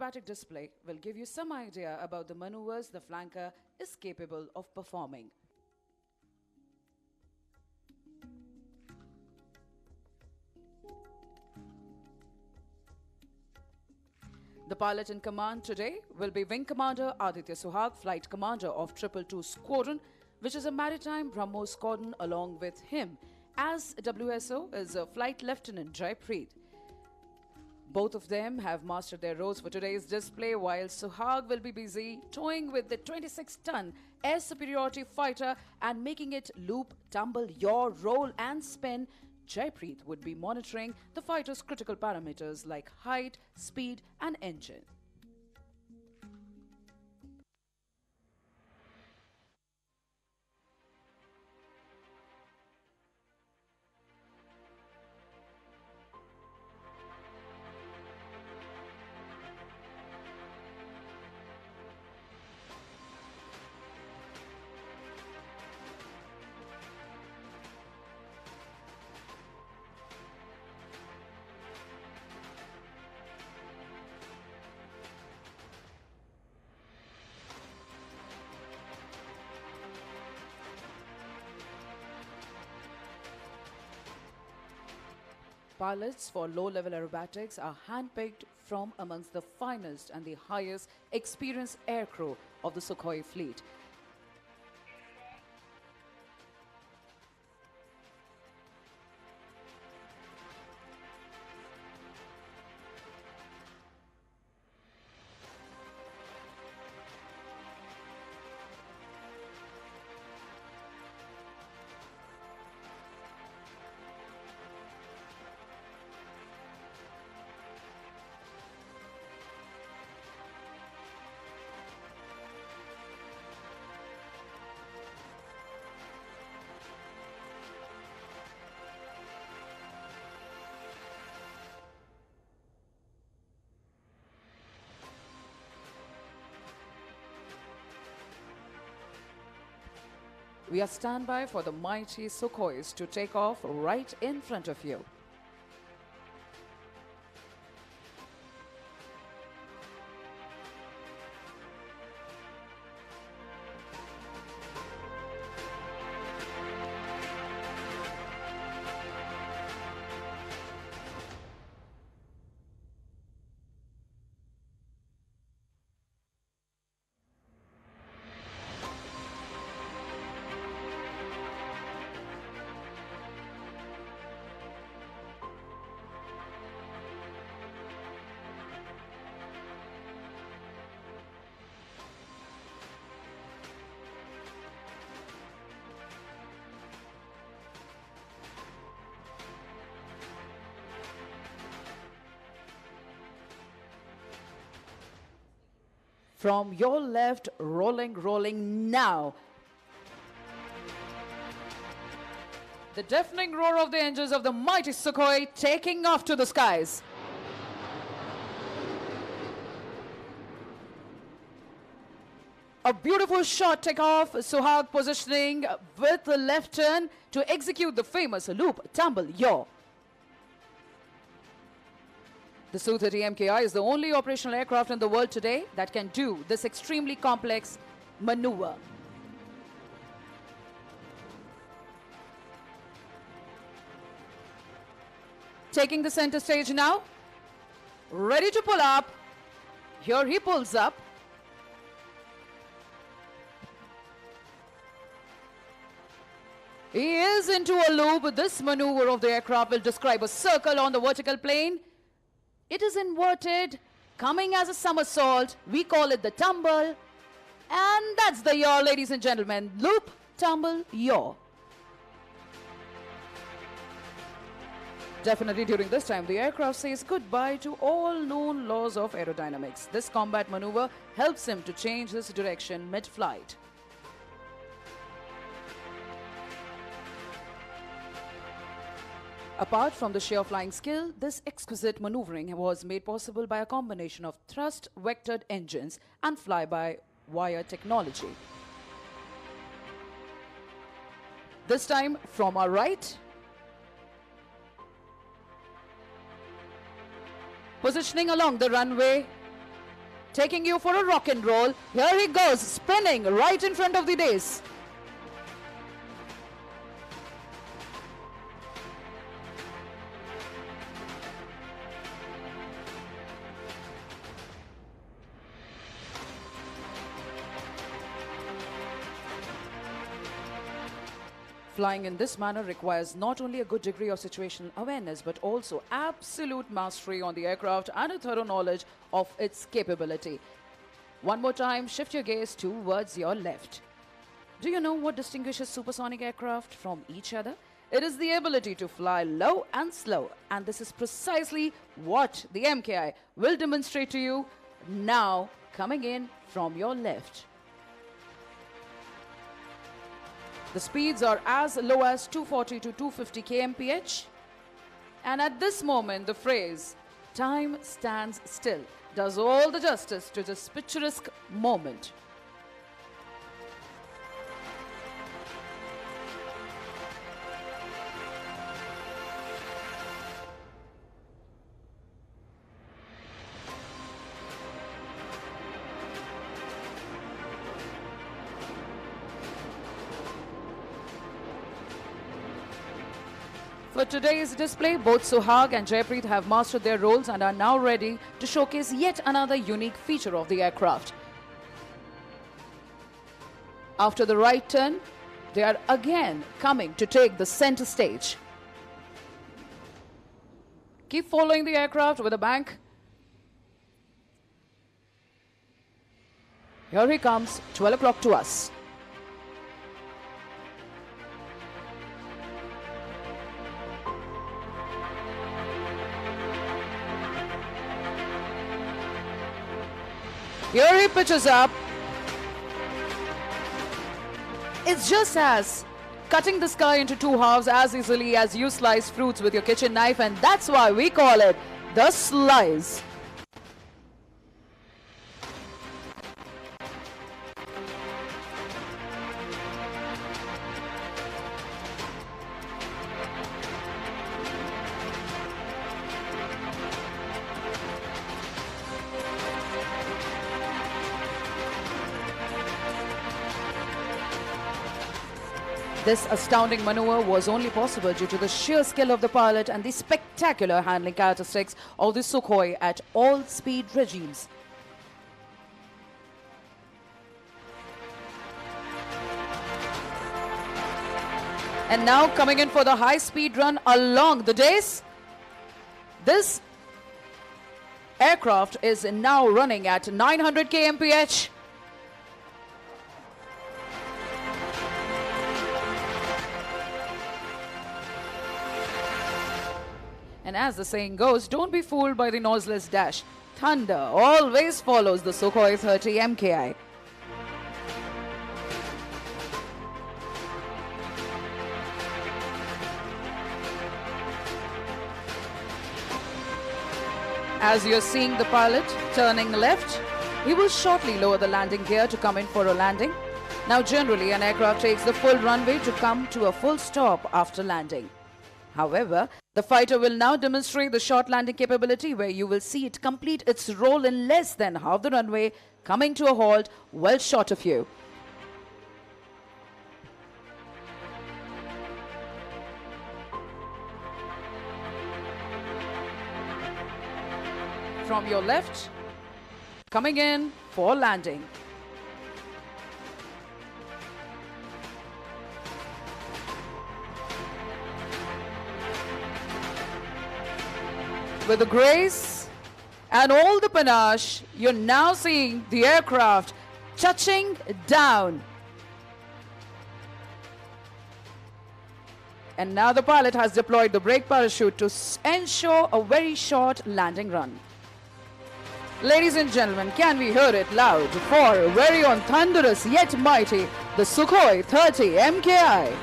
aerobatic display will give you some idea about the maneuvers the flanker is capable of performing. The pilot in command today will be Wing Commander Aditya Suhag, Flight Commander of 222 Squadron, which is a maritime BrahMos squadron. Along with him as WSO is Flight Lieutenant Jaipreet. Both of them have mastered their roles for today's display, while Suhag will be busy toying with the 26-ton air superiority fighter and making it loop, tumble, yaw, roll and spin. Jaipreet would be monitoring the fighter's critical parameters like height, speed and engine. Pilots for low-level aerobatics are handpicked from amongst the finest and the highest experienced aircrew of the Sukhoi fleet. We are standby for the mighty Sukhois to take off right in front of you. From your left, rolling now. The deafening roar of the engines of the mighty Sukhoi taking off to the skies. A beautiful shot takeoff, Suhag positioning with the left turn to execute the famous loop, tumble, yaw. The Su-30 MKI is the only operational aircraft in the world today that can do this extremely complex maneuver. Taking the center stage now, ready to pull up. Here he pulls up. He is into a loop. This maneuver of the aircraft will describe a circle on the vertical plane. It is inverted, coming as a somersault. We call it the tumble. And that's the yaw, ladies and gentlemen. Loop, tumble, yaw. Definitely during this time, the aircraft says goodbye to all known laws of aerodynamics. This combat maneuver helps him to change his direction mid-flight. Apart from the sheer flying skill, this exquisite maneuvering was made possible by a combination of thrust-vectored engines and fly-by-wire technology. This time from our right, positioning along the runway, taking you for a rock and roll. Here he goes, spinning right in front of the dais. Flying in this manner requires not only a good degree of situational awareness, but also absolute mastery on the aircraft and a thorough knowledge of its capability. One more time, shift your gaze towards your left. Do you know what distinguishes supersonic aircraft from each other? It is the ability to fly low and slow, and this is precisely what the MKI will demonstrate to you now, coming in from your left. The speeds are as low as 240 to 250 kmph. And at this moment, the phrase, "time stands still," does all the justice to this picturesque moment. For today's display, both Suhag and Jaypreet have mastered their roles and are now ready to showcase yet another unique feature of the aircraft. After the right turn, they are again coming to take the center stage. Keep following the aircraft with a bank. Here he comes, 12 o'clock to us. Here he pitches up. It's just as cutting the sky into two halves as easily as you slice fruits with your kitchen knife, and that's why we call it the slice. This astounding maneuver was only possible due to the sheer skill of the pilot and the spectacular handling characteristics of the Sukhoi at all speed regimes. And now coming in for the high-speed run along the dais. This aircraft is now running at 900 kmph. And as the saying goes, don't be fooled by the noiseless dash. Thunder always follows the Sukhoi 30 MKI. As you're seeing the pilot turning left, he will shortly lower the landing gear to come in for a landing. Now generally an aircraft takes the full runway to come to a full stop after landing. However, the fighter will now demonstrate the short landing capability where you will see it complete its roll in less than half the runway, coming to a halt well short of you. From your left, coming in for landing. With the grace and all the panache, you're now seeing the aircraft touching down. And now the pilot has deployed the brake parachute to ensure a very short landing run. Ladies and gentlemen, can we hear it loud for very own thunderous yet mighty, the Sukhoi 30 MKI.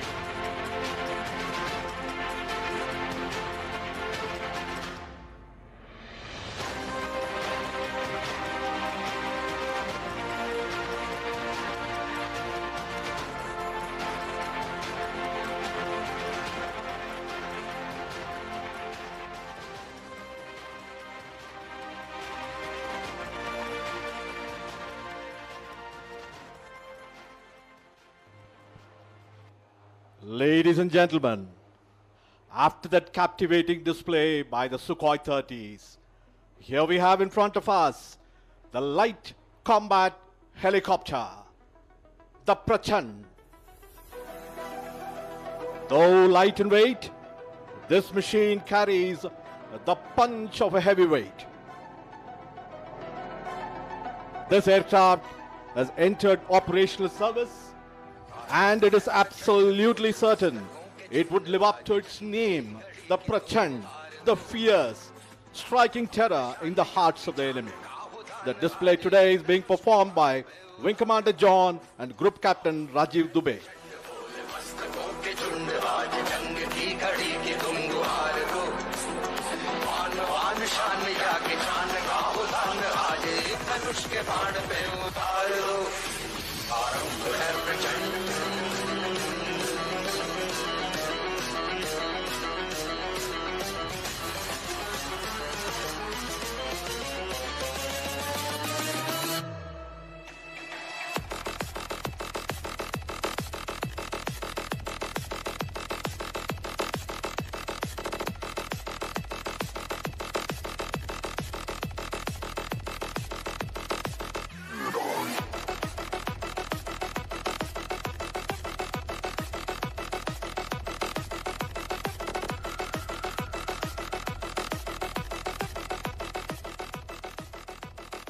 Ladies and gentlemen, after that captivating display by the Sukhoi 30s, here we have in front of us the light combat helicopter, the Prachand. Though light in weight, this machine carries the punch of a heavyweight. This aircraft has entered operational service, and it is absolutely certain it would live up to its name, the Prachand, the fierce, striking terror in the hearts of the enemy. The display today is being performed by Wing Commander John and Group Captain Rajiv Dubey.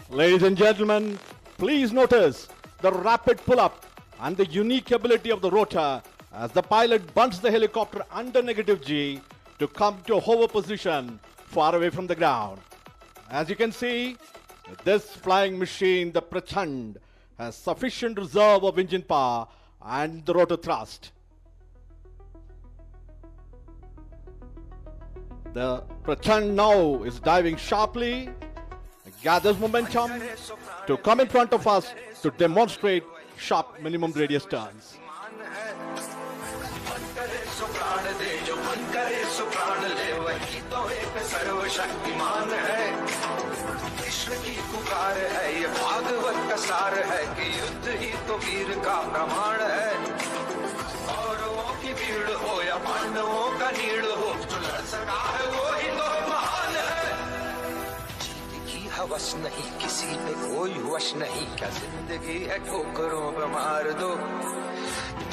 Ladies and gentlemen, please notice the rapid pull-up and the unique ability of the rotor as the pilot bunts the helicopter under negative G to come to a hover position far away from the ground. As you can see, this flying machine, the Prachand, has sufficient reserve of engine power and the rotor thrust. The Prachand now is diving sharply, gathers momentum to come in front of us to demonstrate sharp minimum radius turns. हवस नहीं किसी पे कोई वश नहीं क्या जिंदगी है ठोकरों पे मार दो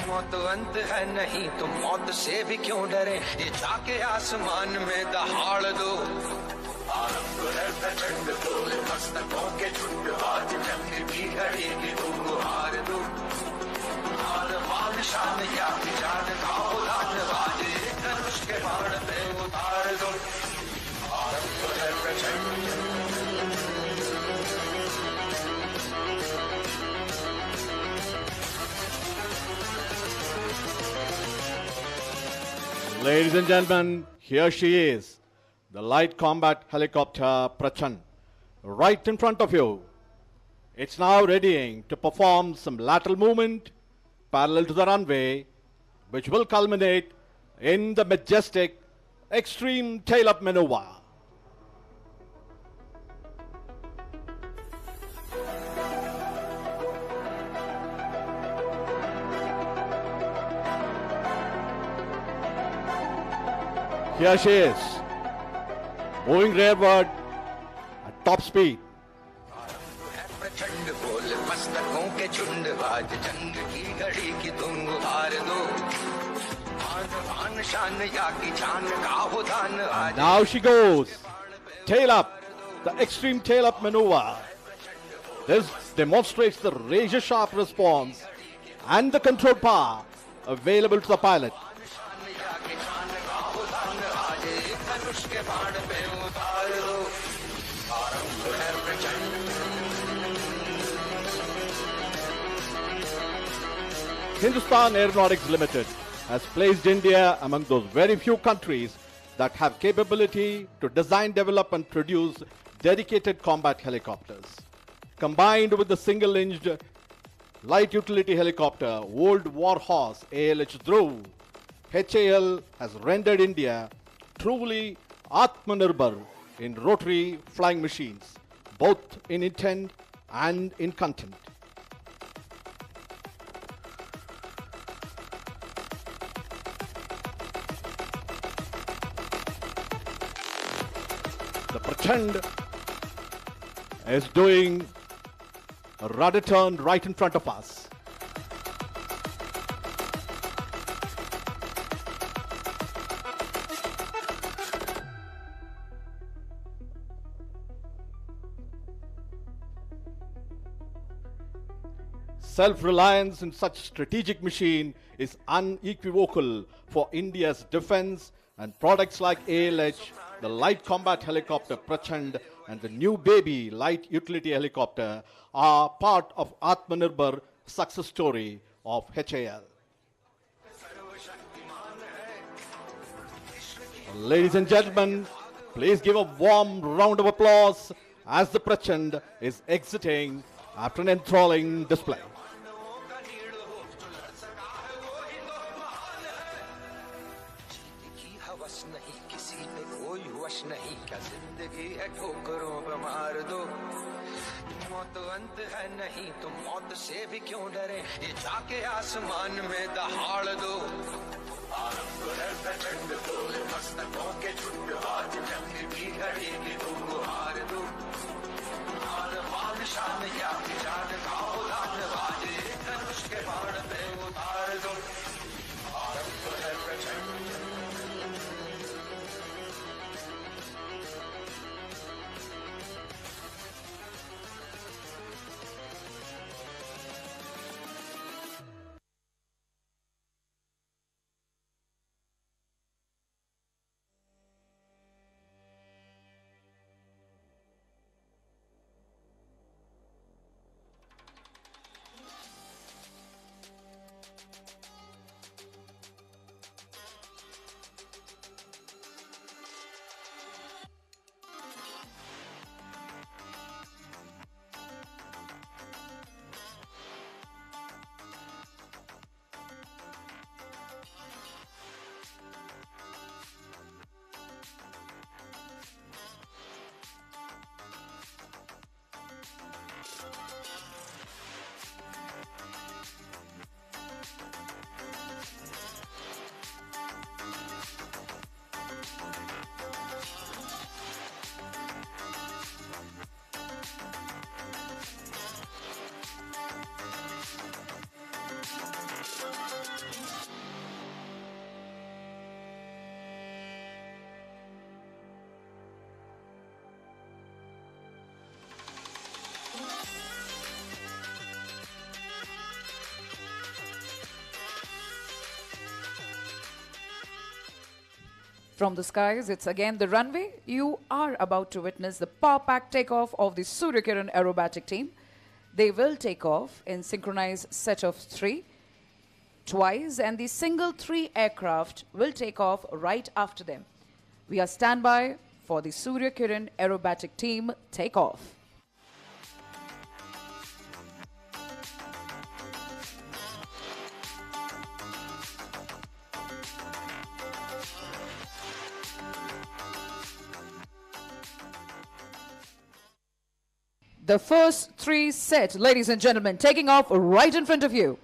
मौत अंत है नहीं तो मौत से भी क्यों डरे ये जाके आसमान में दहाड़ दो आरंभ है प्रचंड बोले मस्तकों के झुंड आज जंग की घड़ी की तुम गुहार दो हार मान शान या जान खाओ लान आज धनुष के बाण पे उतार दो आरंभ है प्रचंड। Ladies and gentlemen, here she is, the light combat helicopter Prachand, right in front of you. It's now readying to perform some lateral movement parallel to the runway, which will culminate in the majestic extreme tail-up maneuver. Here she is, moving rearward at top speed. And now she goes, tail up, the extreme tail up maneuver. This demonstrates the razor sharp response and the control power available to the pilot. Hindustan Aeronautics Limited has placed India among those very few countries that have capability to design, develop and produce dedicated combat helicopters. Combined with the single-engine light utility helicopter, Old Warhorse ALH Dhruv, HAL has rendered India truly Atmanirbhar in rotary flying machines, both in intent and in content. Prachand is doing a rudder turn right in front of us. Self-reliance in such strategic machine is unequivocal for India's defense, and products like ALH, the light combat helicopter Prachand and the new baby light utility helicopter are part of Atmanirbhar success story of HAL. Ladies and gentlemen, please give a warm round of applause as the Prachand is exiting after an enthralling display. नहीं क्या जिंदगी है ठोकरों पे मार दो मौत अंत है नहीं तो मौत से भी क्यों डरे ये जाके आसमान में दहाड़ दो आरंभ है प्रचंड तो मस्तकों के झुंड आज जंग की घड़ी की तुम हार दो आन बान शान या जान गाओ लान बाजे धनुष के बाण पे उतार दो आरंभ है प्रचंड From the skies, it's again the runway. You are about to witness the power-packed takeoff of the Surya Kiran aerobatic team. They will take off in synchronized set of 3 twice, and the single 3 aircraft will take off right after them. We are standby for the Surya Kiran aerobatic team takeoff. The first 3 set, ladies and gentlemen, taking off right in front of you.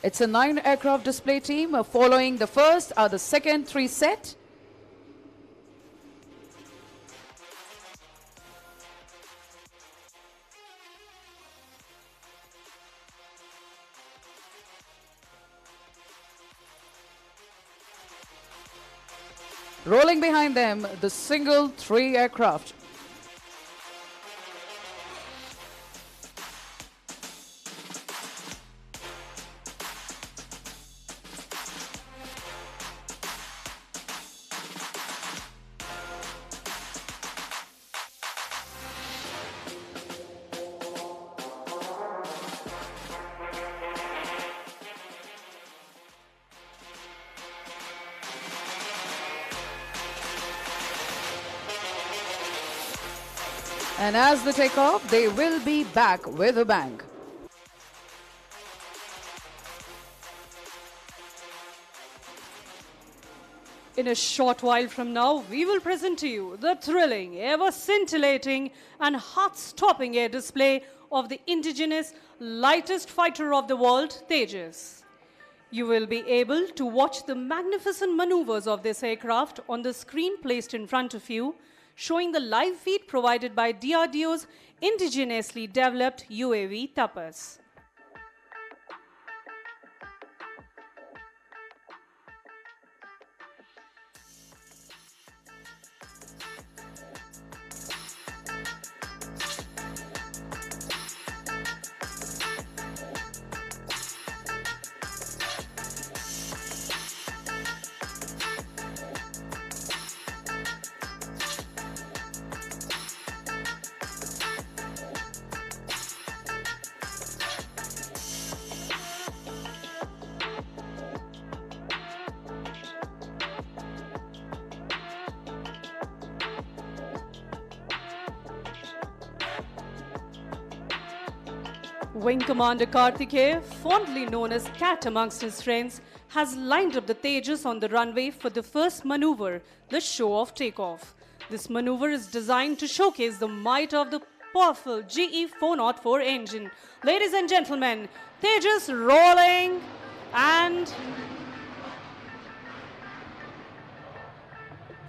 It's a 9 aircraft display team. Following the first are the second 3 set. Rolling behind them, the single 3 aircraft. And as they take off, they will be back with a bang. In a short while from now, we will present to you the thrilling, ever scintillating and heart-stopping air display of the indigenous lightest fighter of the world, Tejas. You will be able to watch the magnificent maneuvers of this aircraft on the screen placed in front of you, showing the live feed provided by DRDO's indigenously developed UAV Tapas. Wing Commander Karthikeya, fondly known as Cat amongst his friends, has lined up the Tejas on the runway for the first maneuver, the show-off takeoff. This maneuver is designed to showcase the might of the powerful GE 404 engine. Ladies and gentlemen, Tejas rolling and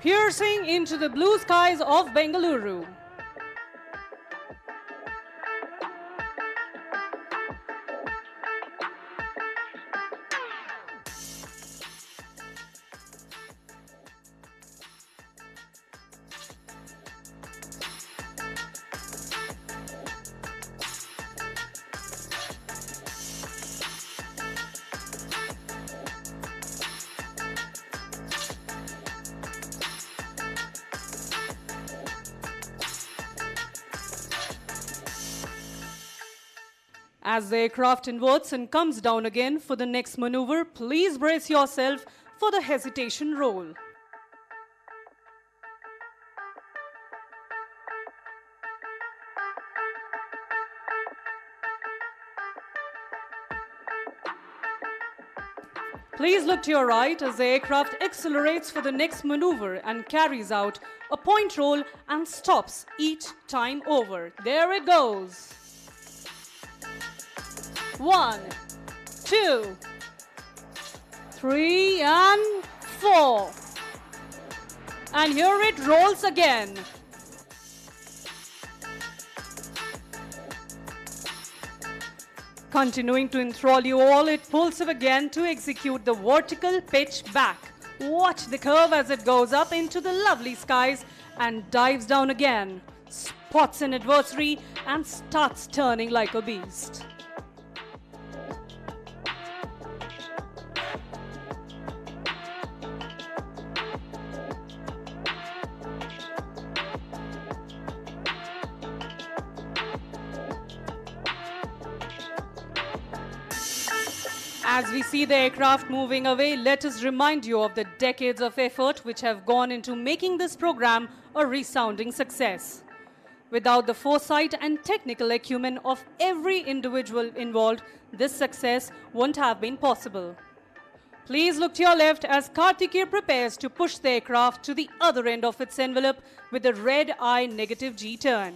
piercing into the blue skies of Bengaluru. As the aircraft inverts and comes down again for the next maneuver, please brace yourself for the hesitation roll. Please look to your right as the aircraft accelerates for the next maneuver and carries out a point roll and stops each time over. There it goes. 1, 2, 3, and 4. And here it rolls again. Continuing to enthrall you all, it pulls up again to execute the vertical pitch back. Watch the curve as it goes up into the lovely skies and dives down again, spots an adversary and starts turning like a beast. As we see the aircraft moving away, let us remind you of the decades of effort which have gone into making this program a resounding success. Without the foresight and technical acumen of every individual involved, this success wouldn't have been possible. Please look to your left as Karthikeya prepares to push the aircraft to the other end of its envelope with a red eye negative G turn.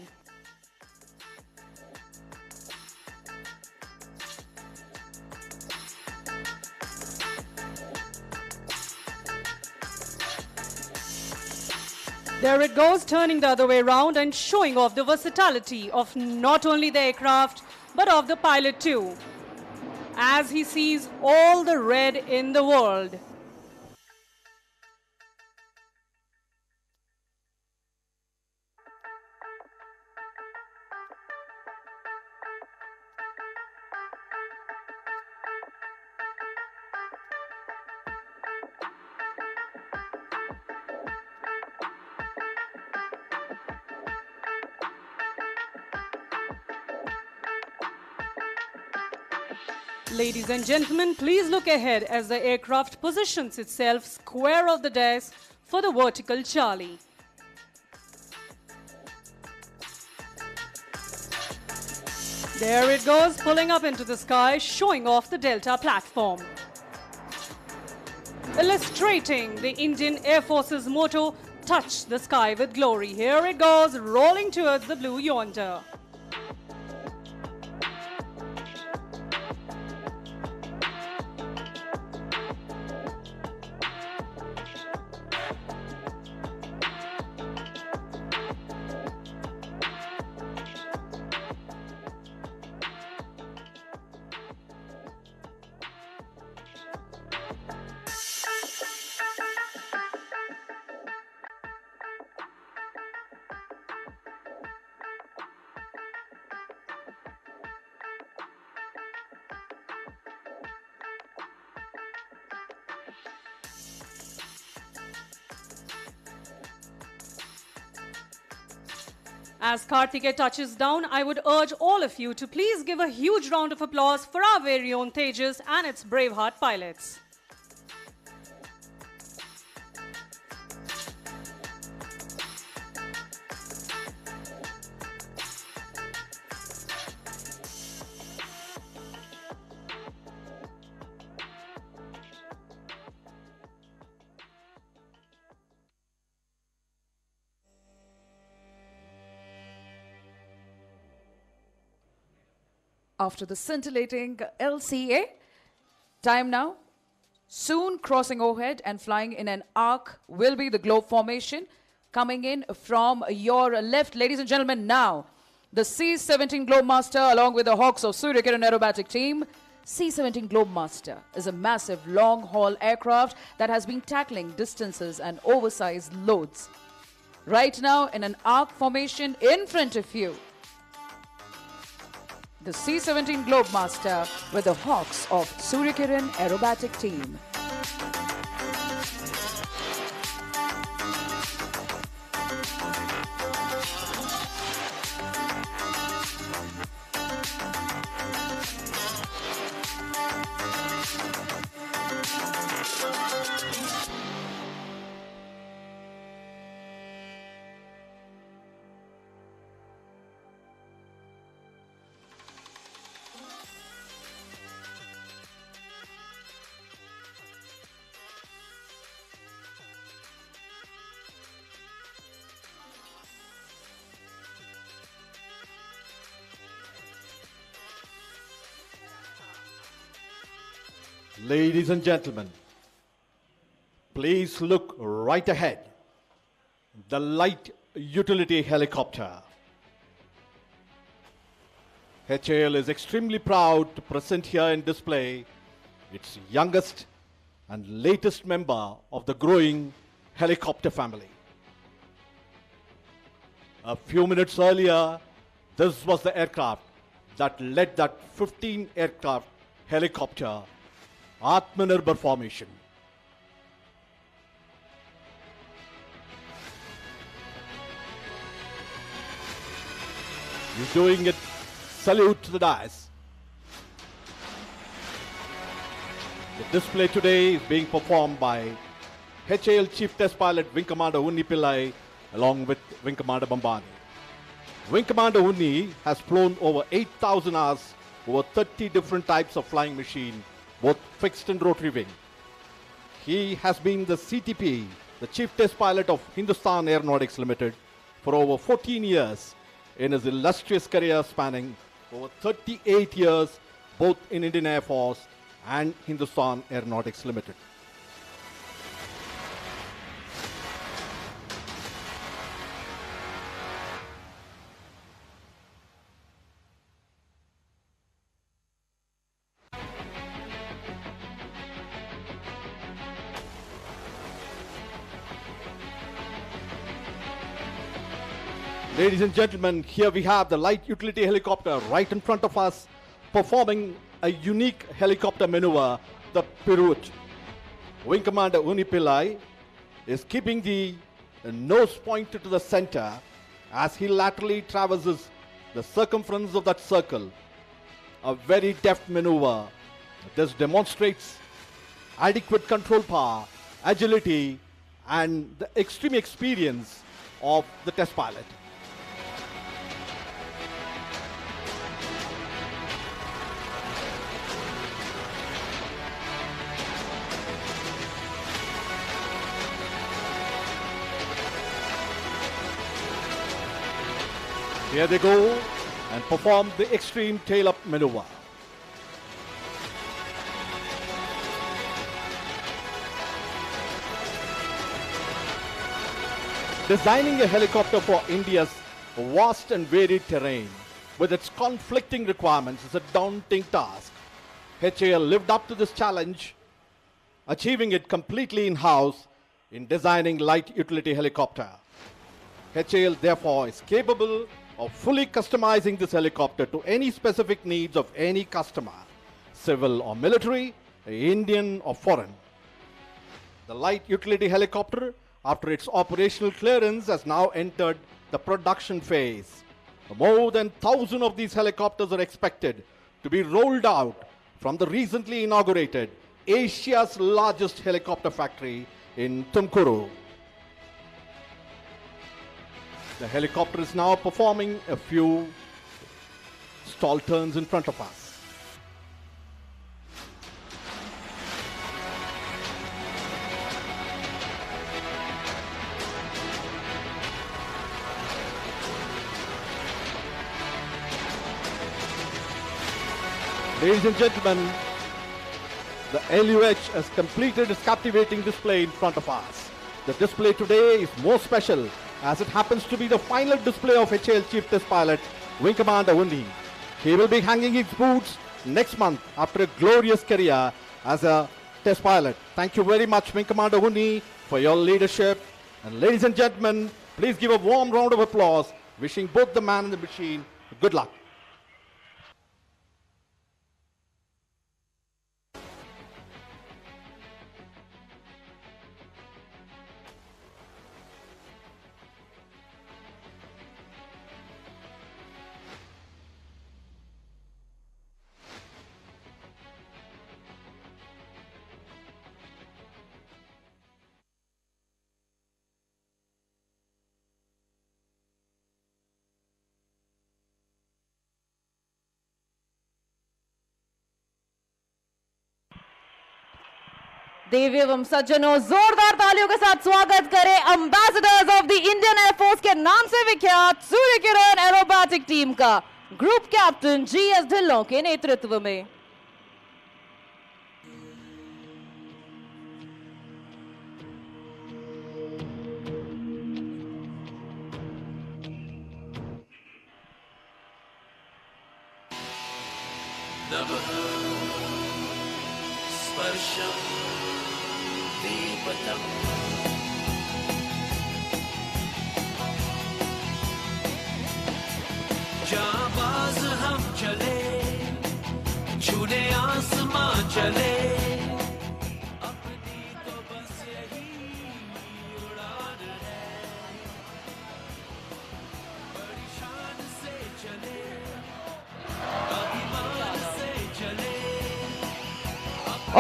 There it goes, turning the other way around and showing off the versatility of not only the aircraft, but of the pilot too, as he sees all the red in the world. Ladies and gentlemen, please look ahead as the aircraft positions itself square of the desk for the vertical Charlie. There it goes, pulling up into the sky, showing off the Delta platform. Illustrating the Indian Air Force's motto, touch the sky with glory. Here it goes, rolling towards the blue yonder. As Karthike touches down, I would urge all of you to please give a huge round of applause for our very own Tejas and its Braveheart pilots. After the scintillating LCA, time now. Soon crossing overhead and flying in an arc will be the globe formation. Coming in from your left, ladies and gentlemen, now the C-17 Globemaster along with the Hawks of Surya Kiran aerobatic team. C-17 Globemaster is a massive long-haul aircraft that has been tackling distances and oversized loads. Right now in an arc formation in front of you, the C-17 Globemaster with the Hawks of Surya Kiran aerobatic team. Ladies and gentlemen, please look right ahead. The light utility helicopter. HAL is extremely proud to present here in display its youngest and latest member of the growing helicopter family. A few minutes earlier, this was the aircraft that led that 15 aircraft helicopter Atmanirbhar formation. He's doing it. Salute to the dais. The display today is being performed by HAL Chief Test Pilot Wing Commander Unni Pillai along with Wing Commander Bambani. Wing Commander Unni has flown over 8,000 hours over 30 different types of flying machine, both fixed and rotary wing. He has been the CTP, the Chief Test Pilot of Hindustan Aeronautics Limited, for over 14 years in his illustrious career spanning over 38 years both in Indian Air Force and Hindustan Aeronautics Limited. Ladies and gentlemen, here we have the light utility helicopter right in front of us, performing a unique helicopter maneuver, the pirouette. Wing Commander Unni Pillai is keeping the nose pointed to the center as he laterally traverses the circumference of that circle. A very deft maneuver. This demonstrates adequate control power, agility, and the extreme experience of the test pilot. Here they go and perform the extreme tail-up maneuver. Designing a helicopter for India's vast and varied terrain with its conflicting requirements is a daunting task. HAL lived up to this challenge, achieving it completely in-house in designing light utility helicopter. HAL therefore is capable of fully customizing this helicopter to any specific needs of any customer, civil or military, Indian or foreign. The light utility helicopter, after its operational clearance, has now entered the production phase. More than 1,000 of these helicopters are expected to be rolled out from the recently inaugurated Asia's largest helicopter factory in Tumkuru. The helicopter is now performing a few stall turns in front of us. Ladies and gentlemen, the LUH has completed its captivating display in front of us. The display today is more special as it happens to be the final display of HAL Chief Test Pilot Wing Commander Unni. He will be hanging his boots next month after a glorious career as a test pilot. Thank you very much, Wing Commander Unni, for your leadership. And ladies and gentlemen, please give a warm round of applause, wishing both the man and the machine good luck. देवी एवं सज्जनों, जोरदार तालियों के साथ स्वागत करें ambassadors of the Indian air force के नाम से विख्यात सूर्य किरण एरोबैटिक टीम का ग्रुप कैप्टन जीएस ढिल्लों के नेतृत्व में। जाबाज हम चले, छूने आसमां चले, अपनी तो बस यही उड़ान है, बड़ी शान से चले, अभिमान से चले।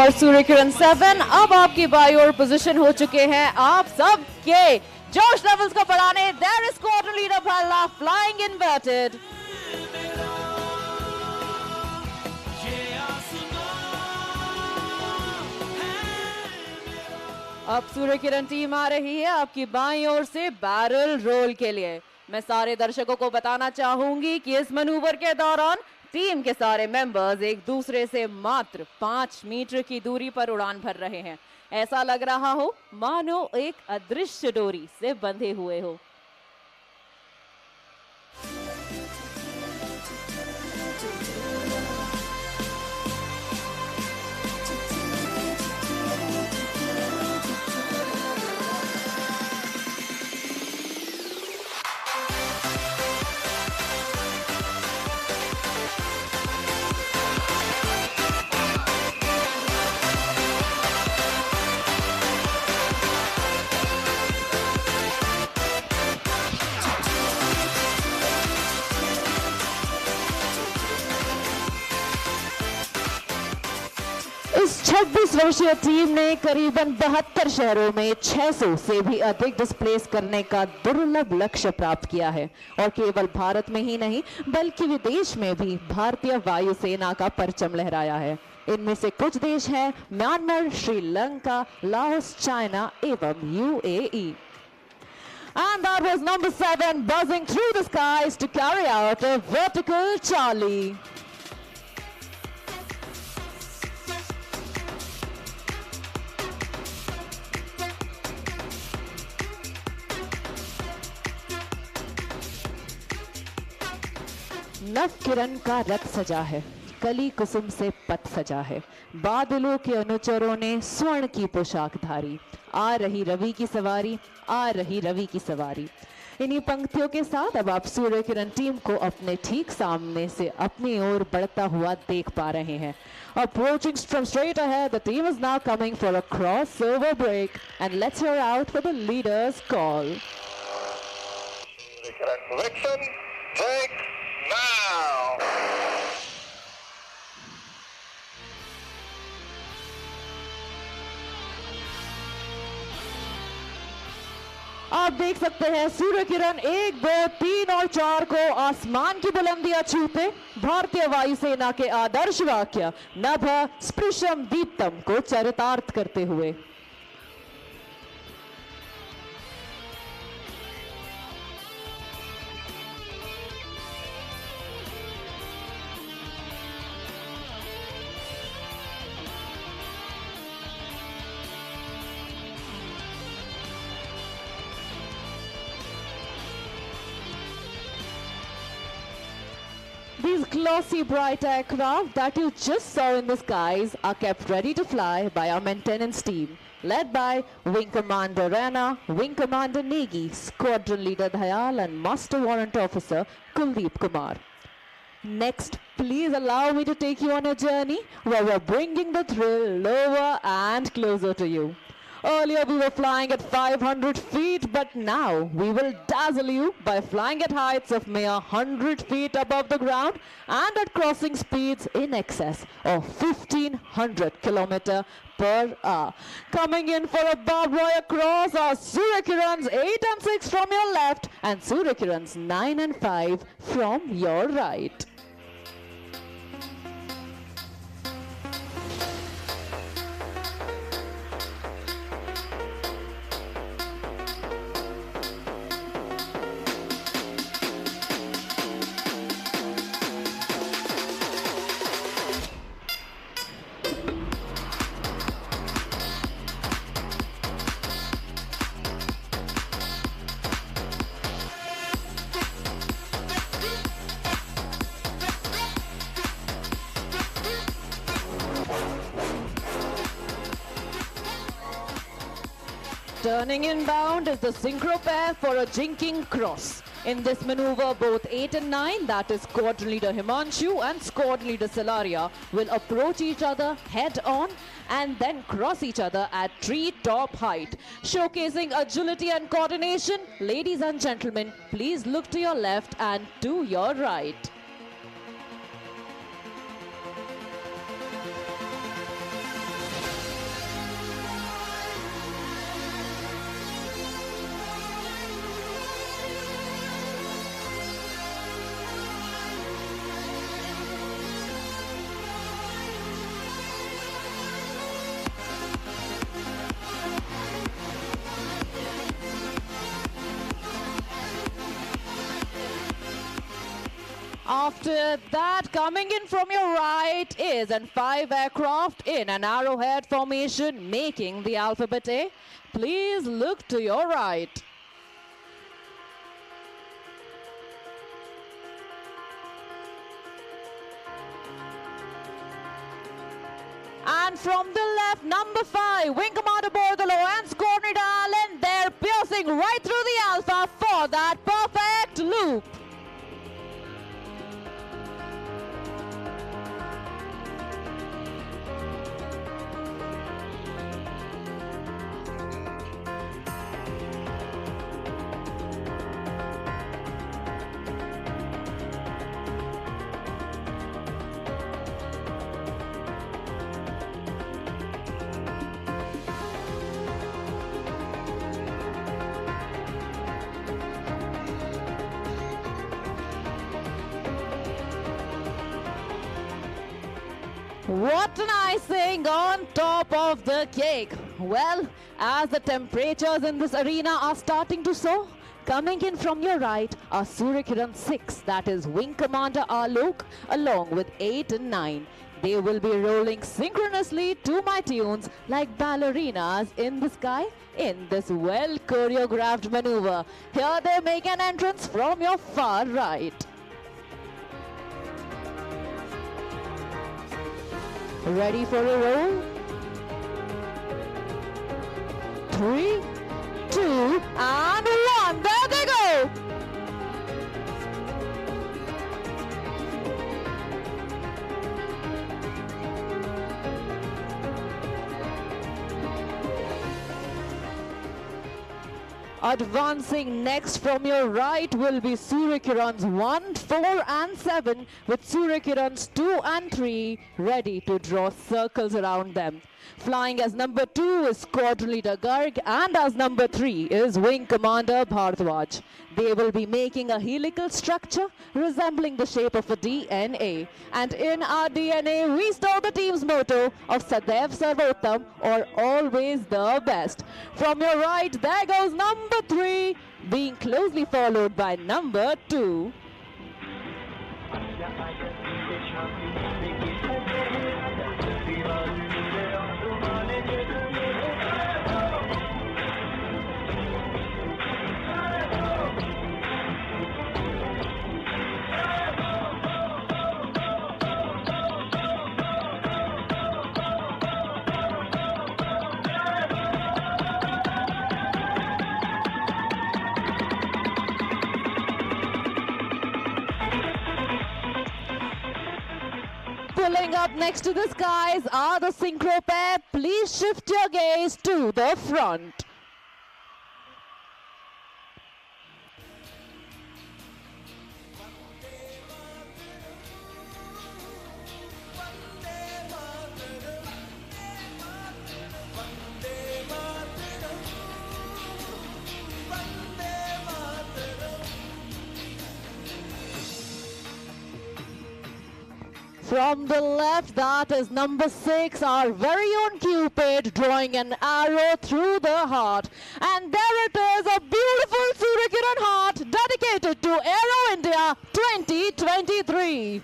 और सूर्य किरण 7 अब आपकी बाई ओर पोजीशन हो चुके हैं। आप सब के जोश लेवल्स को बढ़ाने there is squadron leader Bhalla flying inverted. अब सूर्य किरण टीम आ रही है आपकी बाईं ओर से बैरल रोल के लिए। मैं सारे दर्शकों को बताना चाहूंगी कि इस मनूवर के दौरान टीम के सारे मेंबर्स एक दूसरे से मात्र 5 मीटर की दूरी पर उड़ान भर रहे हैं। ऐसा लग रहा हो मानो एक अदृश्य डोरी से बंधे हुए हो। इस 26 वर्षीय टीम ने करीबन 72 शहरों में 600 से भी अधिक डिस्प्लेस करने का दुर्लभ लक्ष्य प्राप्त किया है और केवल भारत में ही नहीं बल्कि विदेश में भी भारतीय वायुसेना का परचम लहराया है। इनमें से कुछ देश हैं म्यांमार, श्रीलंका, लाओस, चाइना एवं UAE. And that was number 7 buzzing through the skies to carry out a vertical Charlie. नव किरण का रथ सजा है, कली कुसुम से पथ सजा है, बादलों के अनुचरों ने स्वर्ण की पोशाक धारी, आ रही रवि की सवारी, आ रही रवि की सवारी। इन्हीं पंक्तियों के साथ अब आप सूर्य किरण टीम को अपने ठीक सामने से अपनी ओर बढ़ता हुआ देख पा रहे हैं। Approaching from straight ahead, the team is now coming for a crossover break and let's hear out for the leader's call. And Vixen, take now. आप देख सकते हैं सूर्य किरण 1, 2, 3 और 4 को आसमान की बुलंदियां छूते भारतीय वायुसेना के आदर्श वाक्य नभ स्पृशम दीप्तम को चरितार्थ करते हुए। These glossy bright aircraft that you just saw in the skies are kept ready to fly by our maintenance team, led by Wing Commander Rana, Wing Commander Negi, Squadron Leader Dayal and Master Warrant Officer Kuldeep Kumar. Next, please allow me to take you on a journey where we're bringing the thrill lower and closer to you. Earlier we were flying at 500 feet, but now we will dazzle you by flying at heights of mere 100 feet above the ground and at crossing speeds in excess of 1500 km per hour. Coming in for a barbed wire cross are Surya Kiran's 8 and 6 from your left and Surya Kiran's 9 and 5 from your right. Turning inbound is the synchro pair for a jinking cross. In this maneuver, both 8 and 9, that is Squadron Leader Himanshu and Squadron Leader Salaria, will approach each other head-on and then cross each other at tree-top height. Showcasing agility and coordination, ladies and gentlemen, please look to your left and to your right. After that, coming in from your right is and 5 aircraft in an arrowhead formation making the alphabet A. Please look to your right. And from the left, number 5, Wing Commander Bordalo and Squadron Leader Allen, they're piercing right through the alpha for that perfect loop. What an icing on top of the cake. Well, as the temperatures in this arena are starting to soar, coming in from your right are Surya Kiran 6, that is Wing Commander Alok, along with 8 and 9. They will be rolling synchronously to my tunes like ballerinas in the sky in this well choreographed maneuver. Here they make an entrance from your far right. Ready for a roll? 3, 2, and 1. There they go! Advancing next from your right will be Surya Kiran's 1, 4 and 7 with Surya Kiran's 2 and 3 ready to draw circles around them. Flying as number 2 is Squadron Leader Garg and as number 3 is Wing Commander Bhardwaj. They will be making a helical structure resembling the shape of a DNA. And in our DNA, we store the team's motto of Sadaiv Sarvottam, or always the best. From your right, there goes number 3, being closely followed by number 2. Pulling up next to the skies are the synchro pair. Please shift your gaze to the front. From the left, that is number 6, our very own Cupid, drawing an arrow through the heart. And there it is, a beautiful Surya Kiran heart dedicated to Aero India 2023.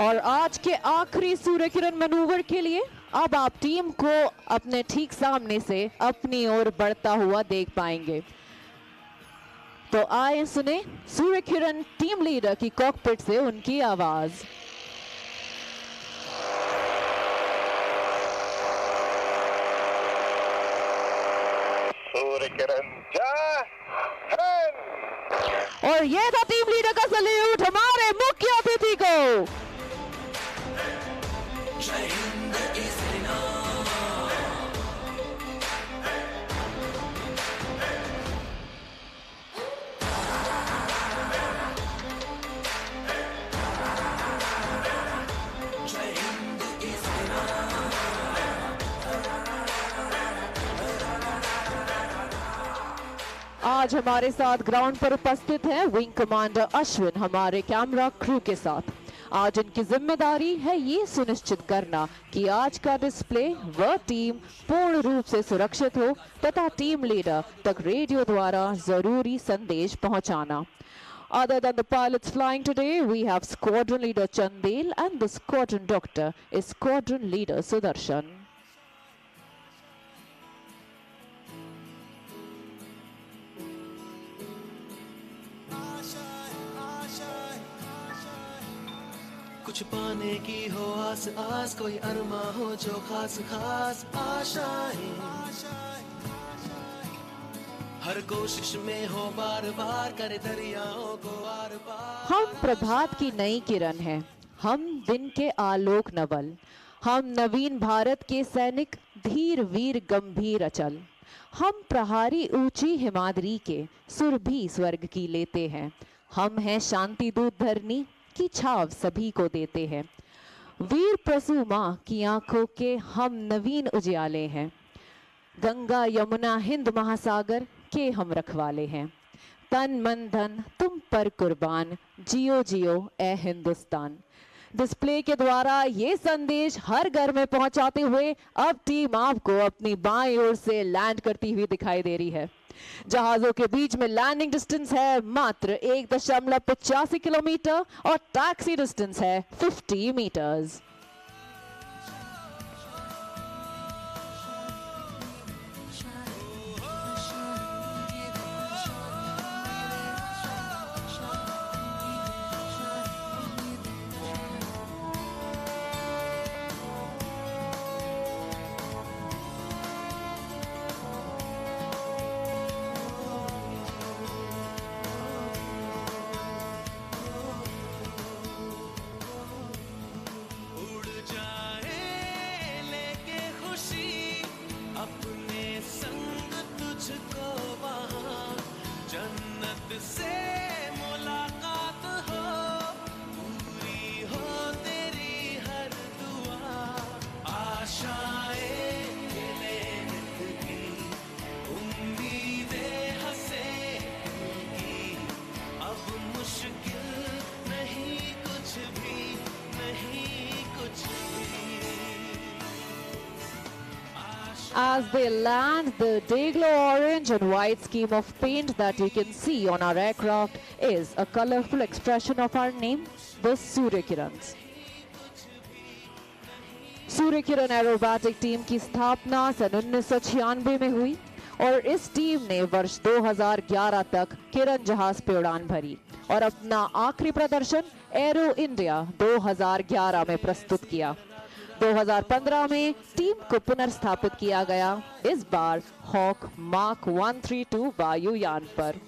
और आज के आखिरी Surya Kiran manoeuvre के लिए अब आप team को अपने ठीक सामने से अपनी ओर बढ़ता हुआ देख पाएंगे। तो आए सुने सूर्य किरण टीम लीडर की कॉकपिट से उनकी आवाज। सूर्य किरण जय हिंद। और ये था टीम लीडर का सल्यूट हमारे मुख्य अतिथि को। जय हिंद की सेना। जय हिंद की सेना। आज हमारे साथ ग्राउंड पर उपस्थित हैं विंग कमांडर अश्विन हमारे कैमरा क्रू के साथ। आज इनकी जिम्मेदारी है ये सुनिश्चित करना कि आज का डिस्प्ले व टीम पूर्ण रूप से सुरक्षित हो तथा टीम लीडर तक रेडियो द्वारा जरूरी संदेश पहुंचाना। Other than the pilots flying today, we have Squadron Leader Chandel and the Squadron Doctor is Squadron Leader Sudarshan. कुछ पाने की हो आस आस, कोई अरमा हो जो खास खास आशाएं, हर कोशिश में हो बार बार करे दरियाओं को आर पार। हम प्रभात की नई किरण हैं, हम दिन के आलोक नवल, हम नवीन भारत के सैनिक धीर वीर गंभीर अचल, हम प्रहारी ऊंची हिमाद्री के सुरभि स्वर्ग की लेते हैं, हम हैं शांति दूत धरनी की छाव सभी को देते हैं, वीर प्रसू माँ की आंखों के हम नवीन उजियाले हैं, गंगा यमुना हिंद महासागर के हम रखवाले हैं, तन मन धन तुम पर कुर्बान, जियो जियो ए हिंदुस्तान। डिस्प्ले के द्वारा ये संदेश हर घर में पहुंचाते हुए अब टीम आपको अपनी बाईं ओर से लैंड करती हुई दिखाई दे रही है। जहाजों के बीच में लैंडिंग डिस्टेंस है मात्र 1.85 किलोमीटर और टैक्सी डिस्टेंस है 50 metres. As they land, the day-glow orange and white scheme of paint that you can see on our aircraft is a colorful expression of our name, the Surya Kirans. Surya Kiran aerobatic team की स्थापना सन 1996 में हुई और इस team ने वर्ष 2011 तक किरण जहाज पे उड़ान भरी और अपना आखिरी प्रदर्शन एरो इंडिया 2011 में प्रस्तुत किया। 2015 में टीम को पुनर्स्थापित किया गया, इस बार हॉक मार्क 132 वायुयान पर।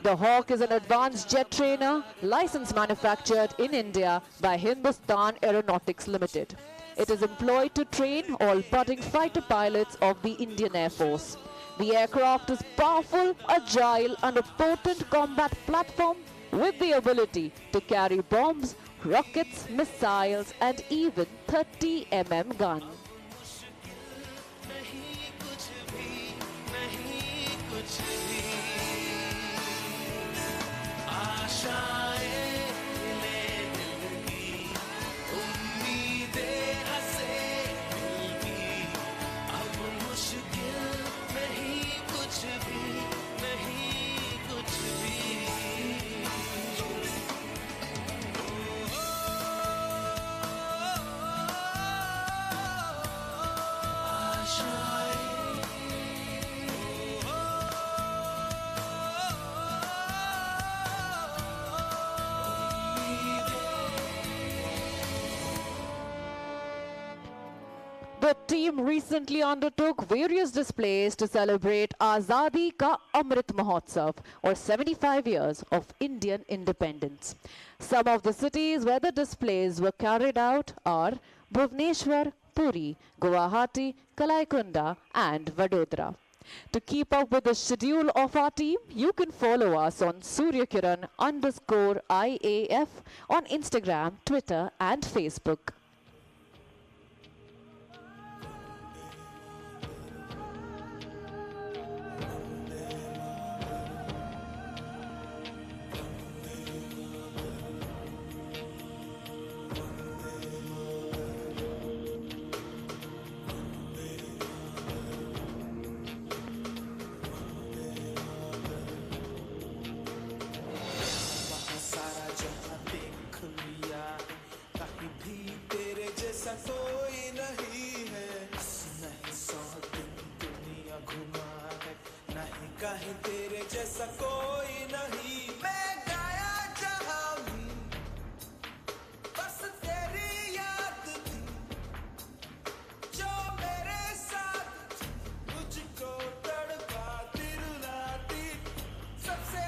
The Hawk is an advanced jet trainer, license manufactured in India by Hindustan Aeronautics Limited. It is employed to train all budding fighter pilots of the Indian Air Force. The aircraft is powerful, agile, and a potent combat platform with the ability to carry bombs, rockets, missiles, and even 30 mm gun. The team recently undertook various displays to celebrate Azadi Ka Amrit Mahotsav, or 75 years of Indian independence. Some of the cities where the displays were carried out are Bhubaneswar, Puri, Guwahati, Kalaikunda, and Vadodara. To keep up with the schedule of our team, you can follow us on Surya Kiran _IAF on Instagram, Twitter, and Facebook. कोई नहीं है, नहीं 100 दिन दुनिया घुमा है, नहीं कहीं तेरे जैसा कोई नहीं। मैं गाया जहां भी बस तेरी याद थी, जो मेरे साथ थी, मुझको तड़पाती रुलाती। सबसे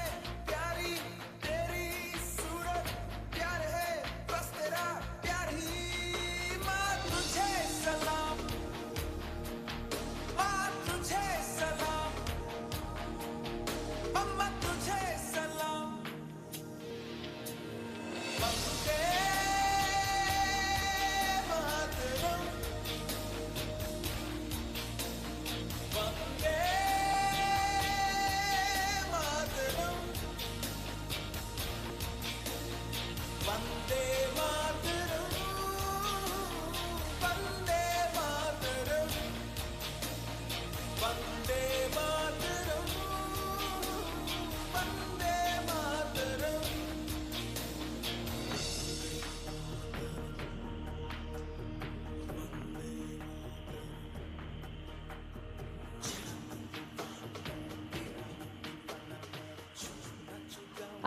प्यारी तेरी सूरत, प्यार है बस तेरा प्यार ही। सलाम, माँ तुझे सलाम, मम्मा तुझे सलाम। Vande Mataram, Vande Mataram, Vande Mataram.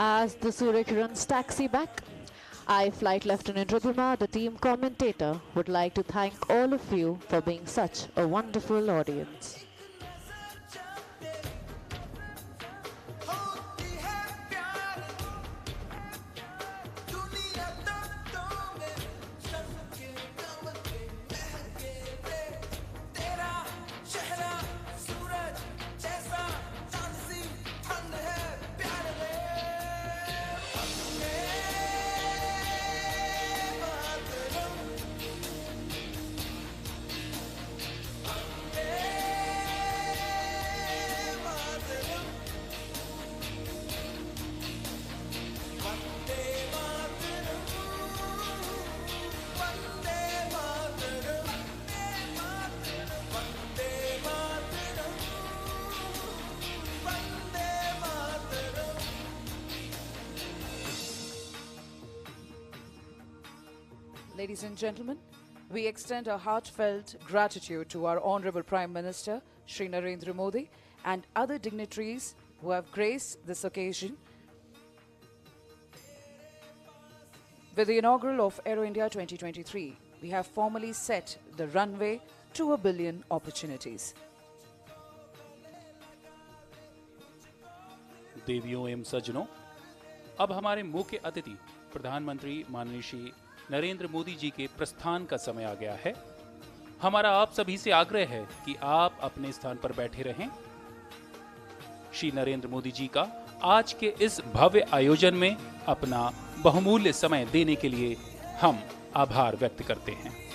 As the Surya Kiran's taxi back, I, Flight Lieutenant Ridhima, the team commentator, would like to thank all of you for being such a wonderful audience. Ladies and gentlemen, we extend our heartfelt gratitude to our Honorable Prime Minister, Shri Narendra Modi, and other dignitaries who have graced this occasion. With the inaugural of Aero India 2023, we have formally set the runway to 1 billion opportunities. देवियों एवं सज्जनों, अब हमारे मुख्य अतिथि प्रधानमंत्री माननीय श्री नरेंद्र मोदी जी के प्रस्थान का समय आ गया है। हमारा आप सभी से आग्रह है कि आप अपने स्थान पर बैठे रहें। श्री नरेंद्र मोदी जी का आज के इस भव्य आयोजन में अपना बहुमूल्य समय देने के लिए हम आभार व्यक्त करते हैं।